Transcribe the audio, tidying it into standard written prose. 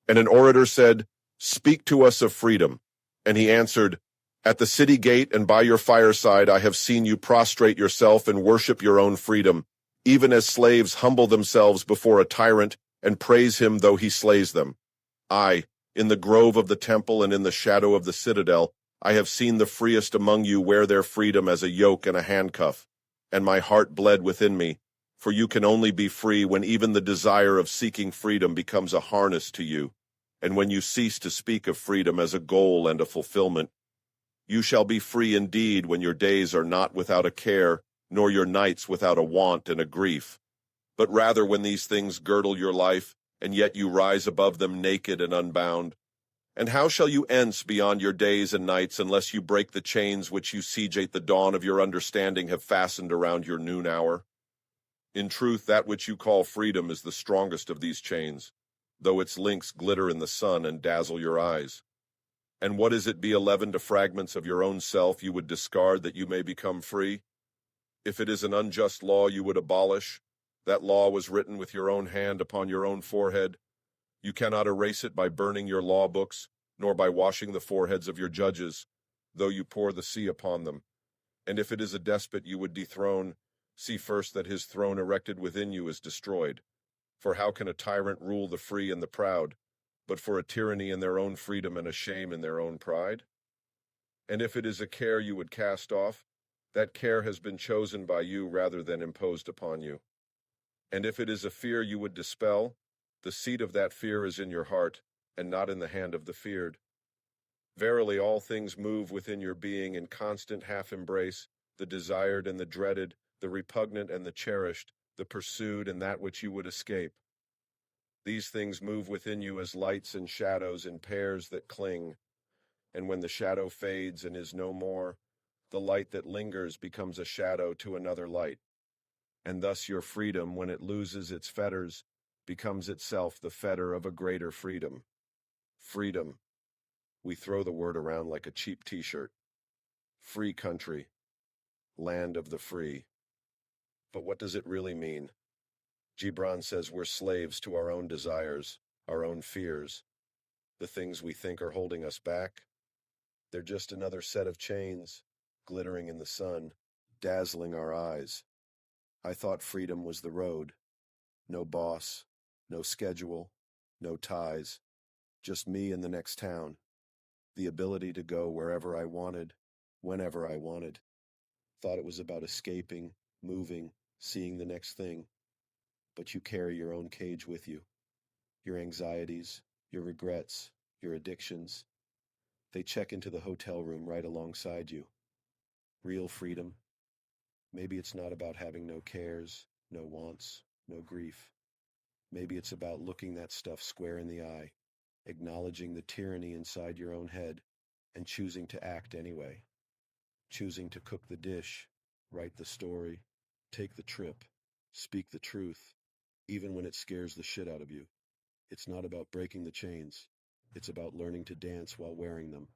And an orator said, "Speak to us of freedom." And he answered, "At the city gate and by your fireside I have seen you prostrate yourself and worship your own freedom, even as slaves humble themselves before a tyrant and praise him though he slays them. I, in the grove of the temple and in the shadow of the citadel, I have seen the freest among you wear their freedom as a yoke and a handcuff, and my heart bled within me, for you can only be free when even the desire of seeking freedom becomes a harness to you, and when you cease to speak of freedom as a goal and a fulfillment. You shall be free indeed when your days are not without a care, nor your nights without a want and a grief, but rather when these things girdle your life, and yet you rise above them naked and unbound. And how shall you ence beyond your days and nights unless you break the chains which you siege at the dawn of your understanding have fastened around your noon hour? In truth, that which you call freedom is the strongest of these chains, though its links glitter in the sun and dazzle your eyes. And what is it be 11 to fragments of your own self you would discard that you may become free? If it is an unjust law you would abolish, that law was written with your own hand upon your own forehead. You cannot erase it by burning your law books, nor by washing the foreheads of your judges, though you pour the sea upon them. And if it is a despot you would dethrone, see first that his throne erected within you is destroyed. For how can a tyrant rule the free and the proud, but for a tyranny in their own freedom and a shame in their own pride? And if it is a care you would cast off, that care has been chosen by you rather than imposed upon you. And if it is a fear you would dispel, the seat of that fear is in your heart, and not in the hand of the feared. Verily all things move within your being in constant half-embrace, the desired and the dreaded, the repugnant and the cherished, the pursued and that which you would escape. These things move within you as lights and shadows in pairs that cling, and when the shadow fades and is no more, the light that lingers becomes a shadow to another light. And thus your freedom, when it loses its fetters, becomes itself the fetter of a greater freedom. Freedom. We throw the word around like a cheap t-shirt. Free country. Land of the free. But what does it really mean? Gibran says we're slaves to our own desires, our own fears. The things we think are holding us back, they're just another set of chains, glittering in the sun, dazzling our eyes. I thought freedom was the road. No boss, no schedule, no ties, just me and the next town. The ability to go wherever I wanted, whenever I wanted. Thought it was about escaping, moving, seeing the next thing. But you carry your own cage with you. Your anxieties, your regrets, your addictions. They check into the hotel room right alongside you. Real freedom. Maybe it's not about having no cares, no wants, no grief. Maybe it's about looking that stuff square in the eye, acknowledging the tyranny inside your own head, and choosing to act anyway. Choosing to cook the dish, write the story, take the trip, speak the truth, even when it scares the shit out of you. It's not about breaking the chains. It's about learning to dance while wearing them.